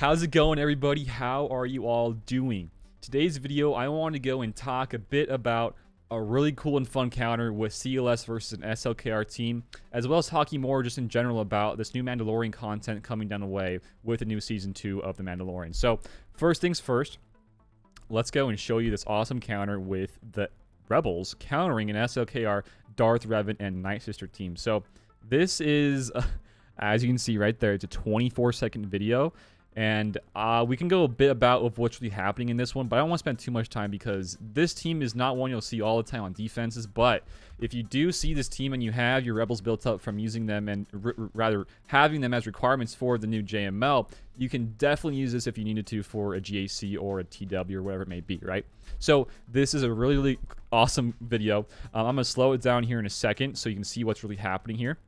How's it going, everybody? How are you all doing? Today's video, I want to go and talk a bit about a really cool and fun counter with CLS versus an SLKR team, as well as talking more just in general about this new Mandalorian content coming down the way with the new Season 2 of The Mandalorian. So, first things first, let's go and show you this awesome counter with the Rebels countering an SLKR, Darth Revan, and Night Sister team. So, this is, as you can see right there, it's a 24-second video. And we can go a bit about of what's really happening in this one, but I don't want to spend too much time because this team is not one you'll see all the time on defenses. But if you do see this team and you have your Rebels built up from using them and rather having them as requirements for the new JML, you can definitely use this if you needed to for a GAC or a TW or whatever it may be, right? So this is a really, really awesome video. I'm going to slow it down here in a second so you can see what's really happening here.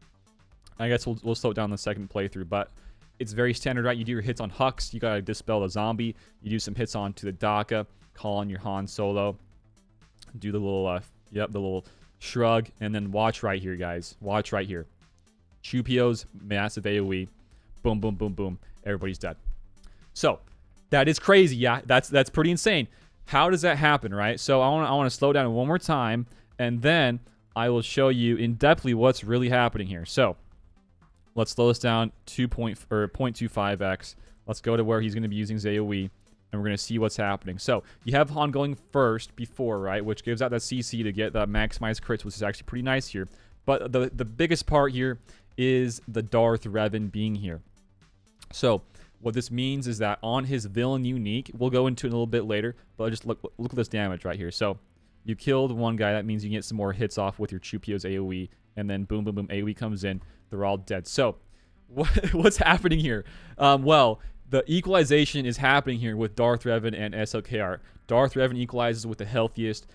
I guess we'll slow it down in the second playthrough, but it's very standard, right? You do your hits on Hux, you gotta dispel the zombie, you do some hits onto the Daka, call on your Han Solo, do the little, the little shrug, and then watch right here, guys. Watch right here. Chupio's massive AoE, boom, boom, boom, boom, everybody's dead. So, that is crazy, yeah? That's pretty insane. How does that happen, right? So, I wanna slow down one more time, and then I will show you in depthly what's really happening here. So, let's slow this down 0.25x. Let's go to where he's going to be using his AoE, and we're going to see what's happening. So you have Han going first before, right, which gives out that CC to get the maximized crits, which is actually pretty nice here. But the biggest part here is the Darth Revan being here. So what this means is that on his villain unique, we'll go into it a little bit later, but just look at this damage right here. So you killed one guy. That means you get some more hits off with your Chupio's AoE, and then boom, boom, boom, AoE comes in. They're all dead. So, what's happening here? Well, the equalization is happening here with Darth Revan and SLKR. Darth Revan equalizes with the healthiest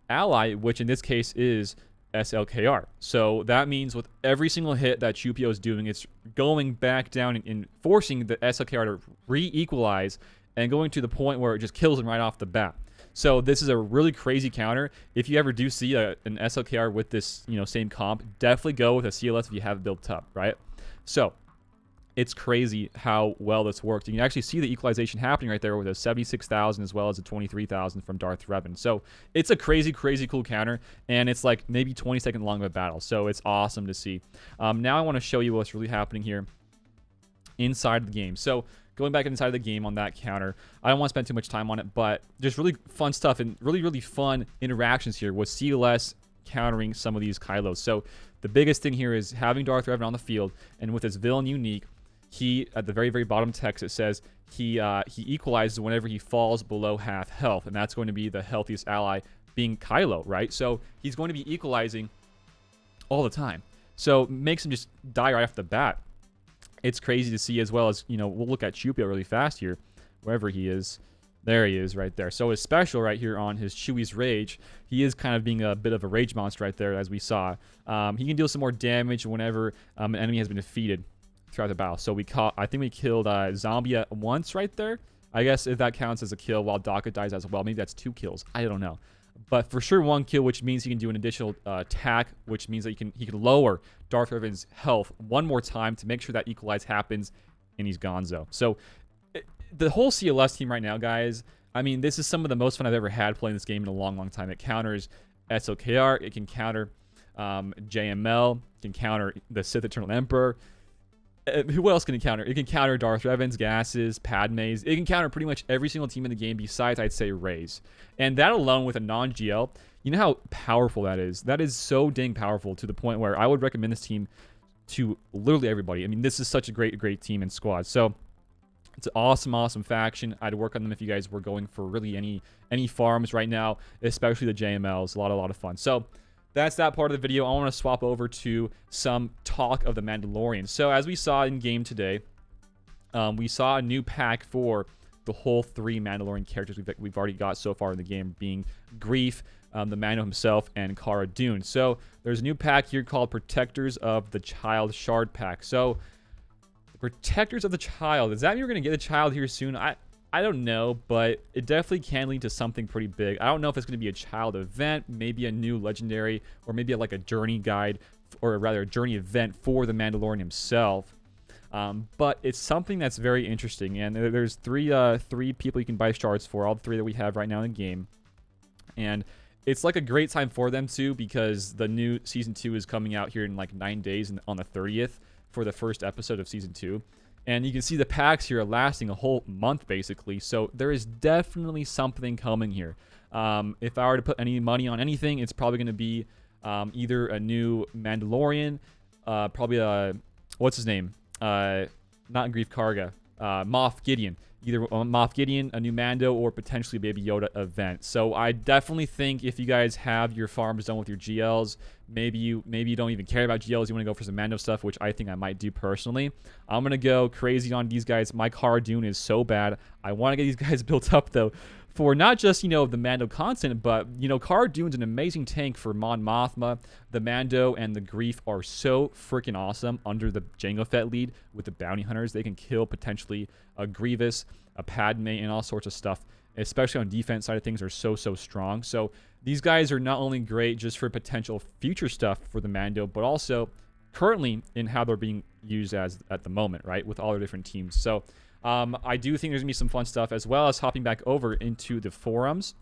ally, which in this case is SLKR. So, that means with every single hit that Chupio is doing, it's going back down and forcing the SLKR to re-equalize and going to the point where it just kills him right off the bat. So this is a really crazy counter. If you ever do see an SLKR with this, same comp, definitely go with a CLS if you have it built up, right? So it's crazy how well this worked. You can actually see the equalization happening right there with a 76,000 as well as a 23,000 from Darth Revan. So it's a crazy, crazy cool counter, and it's like maybe 20-second long of a battle. So it's awesome to see. Now I want to show you what's really happening here inside the game. So going back inside the game on that counter, I don't want to spend too much time on it, but there's really fun stuff and really, really fun interactions here with CLS countering some of these Kylos. So the biggest thing here is having Darth Revan on the field, and with his villain unique, he, at the very, very bottom text, it says he equalizes whenever he falls below half health, and that's going to be the healthiest ally being Kylo, right? So he's going to be equalizing all the time. So it makes him just die right off the bat. It's crazy to see, as well as, we'll look at Chupio really fast here, wherever he is. There he is right there. So his special right here on his Chewie's Rage, he is kind of being a bit of a rage monster right there, as we saw. He can deal some more damage whenever an enemy has been defeated throughout the battle. So I think we killed Zombie once right there. I guess if that counts as a kill, while Daka dies as well. Maybe that's 2 kills. I don't know. But for sure 1 kill, which means he can do an additional attack, which means that he can lower Darth Revan's health one more time to make sure that equalize happens, and he's gonzo. So the whole CLS team right now, guys, I mean, this is some of the most fun I've ever had playing this game in a long, long time. It counters SLKR, it can counter JML, it can counter the Sith Eternal Emperor. Who else can it counter? It can counter Darth Revan's, Gases, Padmes. It can counter pretty much every single team in the game besides, I'd say, Rey's. And that alone with a non-GL, you know how powerful that is? That is so dang powerful to the point where I would recommend this team to literally everybody. I mean, this is such a great, great team and squad. So it's an awesome, awesome faction. I'd work on them if you guys were going for really any farms right now, especially the JMLs. A lot of fun. So that's that part of the video. I want to swap over to some talk of the Mandalorian. So as we saw in game today, we saw a new pack for the whole 3 Mandalorian characters we've already got so far in the game, being Greef, the Mando himself, and Cara Dune. So there's a new pack here called Protectors of the Child Shard Pack. So the Protectors of the Child, does that mean we're going to get a child here soon? I don't know, but it definitely can lead to something pretty big. I don't know if it's going to be a child event, maybe a new legendary, or maybe like a journey guide, or rather a journey event for the Mandalorian himself. But it's something that's very interesting, and there's three people you can buy shards for, all three that we have right now in the game. And it's like a great time for them too, because the new season 2 is coming out here in like 9 days on the 30th for the first episode of season 2. And you can see the packs here are lasting a whole month basically. So there is definitely something coming here. If I were to put any money on anything, it's probably going to be either a new Mandalorian, probably what's his name? Not Grief Karga, Moff Gideon. Either Moff Gideon, a new Mando, or potentially a Baby Yoda event. So I definitely think if you guys have your farms done with your GLs, maybe you don't even care about GLs, you want to go for some Mando stuff, which I think I might do personally. I'm going to go crazy on these guys. My Cara Dune is so bad. I want to get these guys built up, though, for not just, the Mando content, but, Cara Dune's an amazing tank for Mon Mothma. The Mando and the Grief are so freaking awesome under the Jango Fett lead with the Bounty Hunters. They can kill potentially a Grievous, a Padme, and all sorts of stuff, especially on defense side of things, are so strong. So these guys are not only great just for potential future stuff for the Mando, but also currently in how they're being used at the moment, right, with all their different teams. So I do think there's going to be some fun stuff, as well as hopping back over into the forums.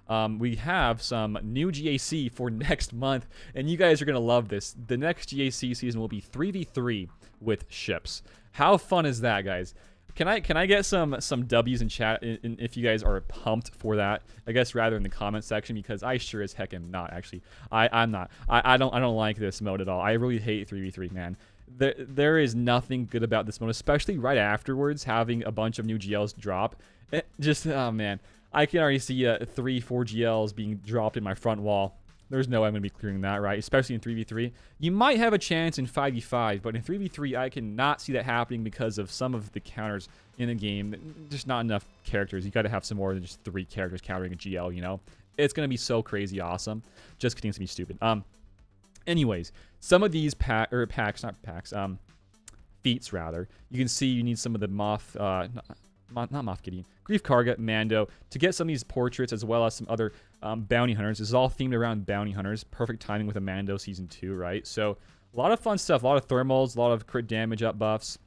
We have some new GAC for next month, and you guys are going to love this. The next GAC season will be 3v3 with ships. How fun is that, guys? Can I get some W's in chat if you guys are pumped for that? I guess rather in the comment section, because I sure as heck am not, actually. I'm not. I don't like this mode at all. I really hate 3v3, man. There is nothing good about this mode, especially right afterwards, having a bunch of new GLs drop. Oh man, I can already see 3-4 GLs being dropped in my front wall. There's no way I'm going to be clearing that, right? Especially in 3v3. You might have a chance in 5v5, but in 3v3, I cannot see that happening because of some of the counters in the game. Just not enough characters. You got to have some more than just 3 characters countering a GL, It's going to be so crazy awesome. Just kidding, it's going to be stupid. Anyways, some of these feats rather. You can see you need some of the not Moff Gideon, Grief Karga, Mando, to get some of these portraits, as well as some other bounty hunters. This is all themed around bounty hunters. Perfect timing with a Mando season 2, right? So a lot of fun stuff, a lot of thermals, a lot of crit damage up buffs,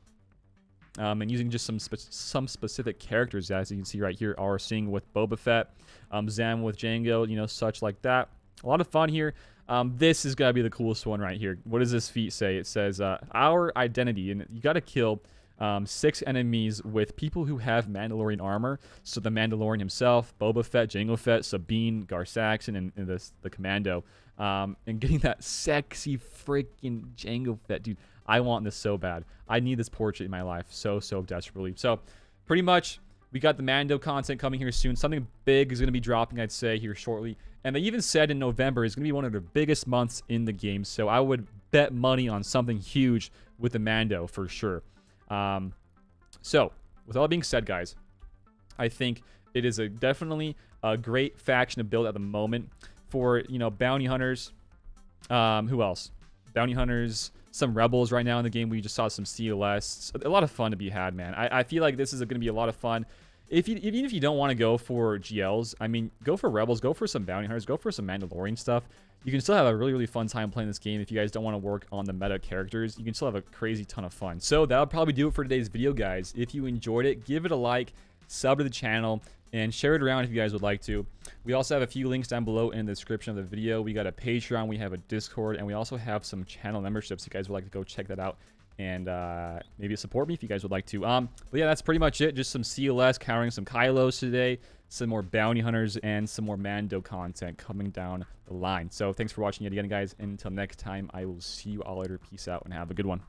and using just some specific characters, as you can see right here, are seeing with Boba Fett, Zam with Jango, such like that. A lot of fun here. This is going to be the coolest one right here. What does this feat say? It says, our identity, and you got to kill 6 enemies with people who have Mandalorian armor. So the Mandalorian himself, Boba Fett, Jango Fett, Sabine, Gar Saxon, and the Commando. And getting that sexy freaking Jango Fett, dude. I want this so bad. I need this portrait in my life so desperately. So pretty much we got the Mando content coming here soon. Something big is going to be dropping, I'd say, here shortly. And they even said in November is going to be one of the biggest months in the game. So I would bet money on something huge with the Mando for sure. So with all that being said, guys, I think it is definitely a great faction to build at the moment for, bounty hunters. Who else? Bounty hunters, some rebels right now in the game. We just saw some CLS. A lot of fun to be had, man. I feel like this is going to be a lot of fun. Even if you don't want to go for GLs, I mean, go for rebels, go for some bounty hunters, go for some Mandalorian stuff. You can still have a really fun time playing this game. If you guys don't want to work on the meta characters, you can still have a crazy ton of fun. So that'll probably do it for today's video, guys. If you enjoyed it, give it a like, sub to the channel, and share it around if you guys would like to. We also have a few links down below in the description of the video. We got a Patreon, we have a Discord, and we also have some channel memberships. If you guys would like to go check that out and maybe support me if you guys would like to. But yeah, that's pretty much it. Just some CLS countering some Kylos today, some more bounty hunters, and some more Mando content coming down the line. So thanks for watching yet again, guys. And until next time, I will see you all later. Peace out and have a good one.